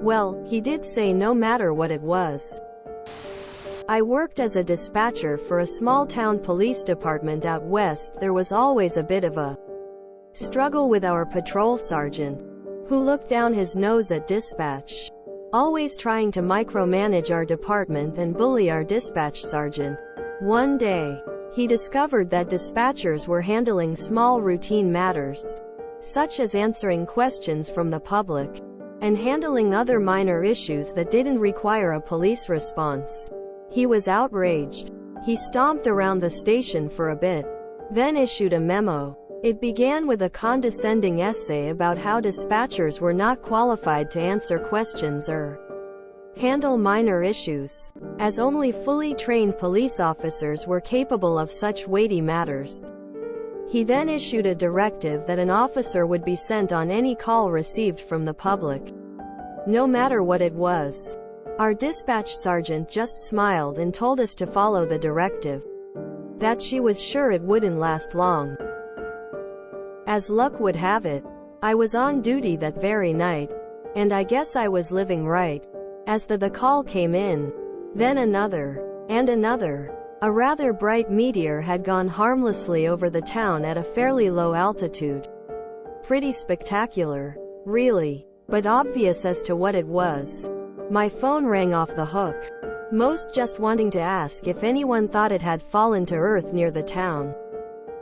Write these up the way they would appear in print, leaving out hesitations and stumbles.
Well, he did say no matter what it was. I worked as a dispatcher for a small-town police department out west. There was always a bit of a struggle with our patrol sergeant, who looked down his nose at dispatch, always trying to micromanage our department and bully our dispatch sergeant. One day, he discovered that dispatchers were handling small routine matters, such as answering questions from the public, and handling other minor issues that didn't require a police response. He was outraged. He stomped around the station for a bit, then issued a memo. It began with a condescending essay about how dispatchers were not qualified to answer questions or handle minor issues, as only fully trained police officers were capable of such weighty matters. He then issued a directive that an officer would be sent on any call received from the public, no matter what it was. Our dispatch sergeant just smiled and told us to follow the directive, that she was sure it wouldn't last long. As luck would have it, I was on duty that very night, and I guess I was living right, as the call came in. Then another, and another. A rather bright meteor had gone harmlessly over the town at a fairly low altitude. Pretty spectacular, really, but obvious as to what it was. My phone rang off the hook, most just wanting to ask if anyone thought it had fallen to earth near the town.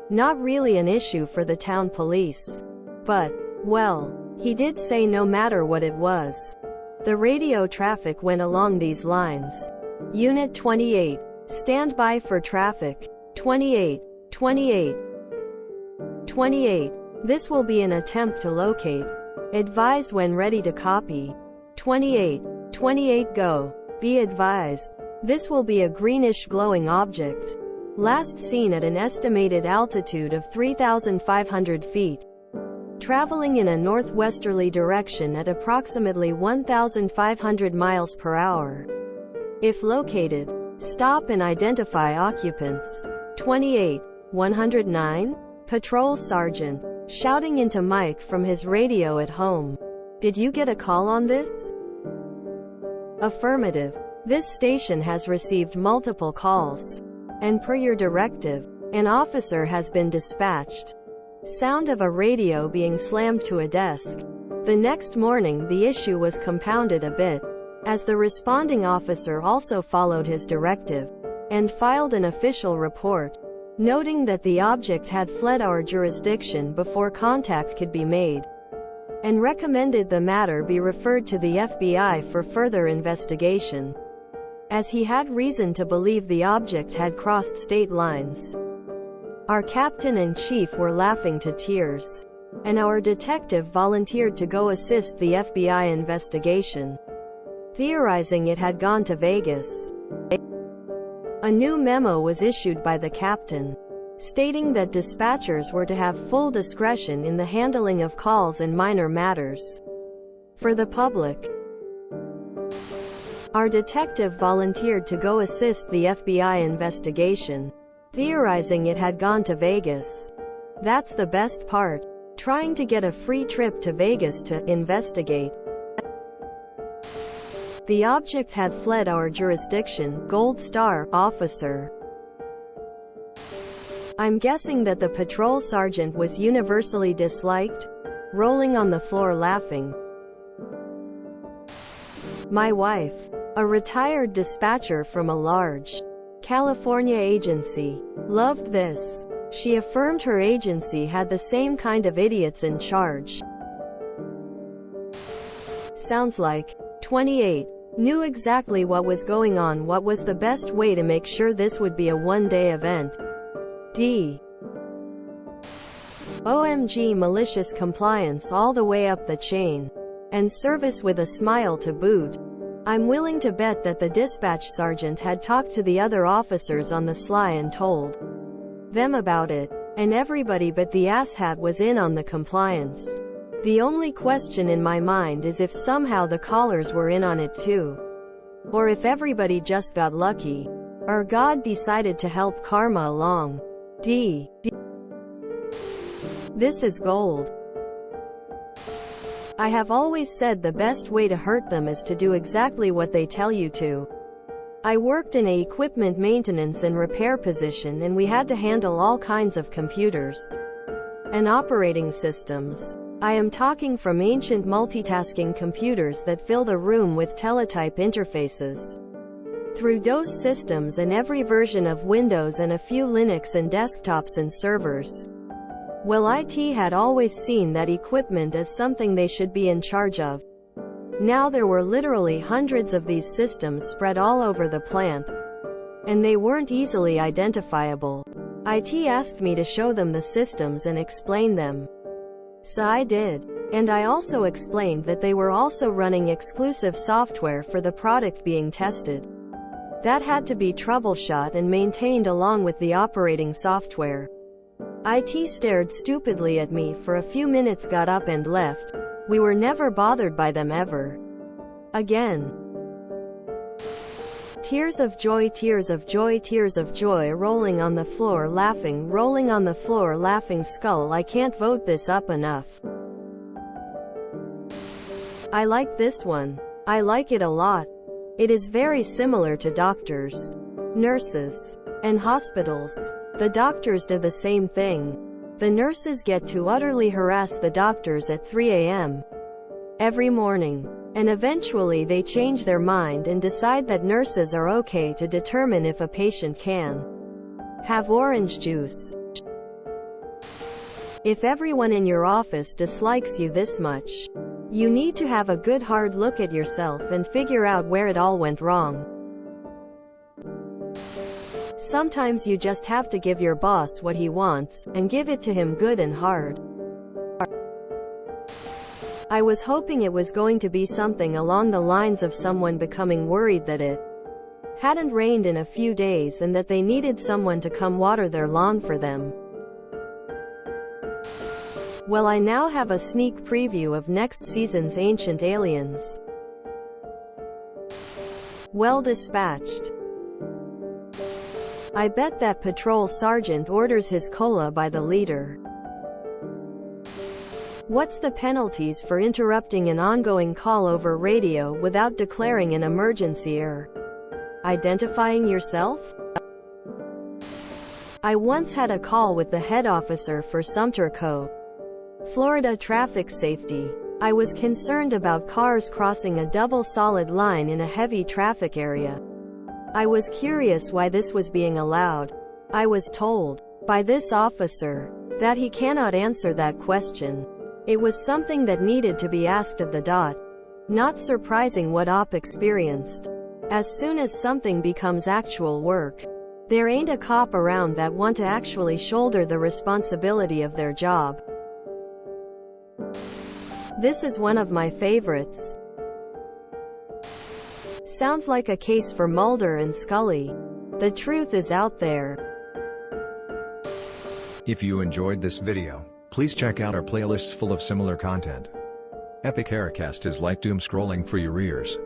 Not really an issue for the town police. But, well, he did say no matter what it was. The radio traffic went along these lines. Unit 28. Stand by for traffic. 28. 28. 28. This will be an attempt to locate. Advise when ready to copy. 28. 28 go. Be advised. This will be a greenish glowing object. Last seen at an estimated altitude of 3,500 feet. Traveling in a northwesterly direction at approximately 1,500 miles per hour. If located, stop and identify occupants. 28. 109? Patrol Sergeant, shouting into mic from his radio at home. Did you get a call on this? Affirmative. This station has received multiple calls. And per your directive, an officer has been dispatched. Sound of a radio being slammed to a desk. The next morning the issue was compounded a bit, as the responding officer also followed his directive, and filed an official report, noting that the object had fled our jurisdiction before contact could be made, and recommended the matter be referred to the FBI for further investigation, as he had reason to believe the object had crossed state lines. Our captain and chief were laughing to tears, and our detective volunteered to go assist the FBI investigation, theorizing it had gone to Vegas. A new memo was issued by the captain, stating that dispatchers were to have full discretion in the handling of calls and minor matters for the public. Our detective volunteered to go assist the FBI investigation, theorizing it had gone to Vegas. That's the best part. Trying to get a free trip to Vegas to investigate. The object had fled our jurisdiction. Gold Star, officer. I'm guessing that the patrol sergeant was universally disliked, rolling on the floor laughing. My wife, a retired dispatcher from a large California agency, loved this. She affirmed her agency had the same kind of idiots in charge. Sounds like 28 knew exactly what was going on. What was the best way to make sure this would be a one-day event? OMG, malicious compliance all the way up the chain. And service with a smile to boot. I'm willing to bet that the dispatch sergeant had talked to the other officers on the sly and told them about it. And everybody but the asshat was in on the compliance. The only question in my mind is if somehow the callers were in on it too. Or if everybody just got lucky. Or God decided to help karma along. This is gold. I have always said the best way to hurt them is to do exactly what they tell you to. I worked in a equipment maintenance and repair position, and we had to handle all kinds of computers and operating systems. I am talking from ancient multitasking computers that fill the room with teletype interfaces, through DOS systems and every version of Windows, and a few Linux and desktops and servers. Well, IT had always seen that equipment as something they should be in charge of. Now there were literally hundreds of these systems spread all over the plant, and they weren't easily identifiable. IT asked me to show them the systems and explain them. So I did. And I also explained that they were also running exclusive software for the product being tested. That had to be troubleshot and maintained along with the operating software. IT stared stupidly at me for a few minutes, got up and left. We were never bothered by them ever again. Tears of joy, tears of joy, tears of joy, rolling on the floor laughing, rolling on the floor laughing, skull. I can't vote this up enough. I like this one. I like it a lot. It is very similar to doctors, nurses, and hospitals. The doctors do the same thing. The nurses get to utterly harass the doctors at 3 a.m. every morning. And eventually they change their mind and decide that nurses are okay to determine if a patient can have orange juice. If everyone in your office dislikes you this much, you need to have a good hard look at yourself and figure out where it all went wrong. Sometimes you just have to give your boss what he wants, and give it to him good and hard. I was hoping it was going to be something along the lines of someone becoming worried that it hadn't rained in a few days and that they needed someone to come water their lawn for them. Well, I now have a sneak preview of next season's Ancient Aliens. Well dispatched. I bet that patrol sergeant orders his cola by the liter. What's the penalties for interrupting an ongoing call over radio without declaring an emergency or identifying yourself? I once had a call with the head officer for Sumter Co., Florida traffic safety. I was concerned about cars crossing a double solid line in a heavy traffic area. I was curious why this was being allowed. I was told by this officer that he cannot answer that question. It was something that needed to be asked of the dot. Not surprising what op experienced. As soon as something becomes actual work, there ain't a cop around that want to actually shoulder the responsibility of their job. This is one of my favorites. Sounds like a case for Mulder and Scully. The truth is out there. If you enjoyed this video, please check out our playlists full of similar content. Epic Aircast is like doom scrolling for your ears.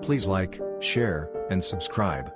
Please like, share, and subscribe.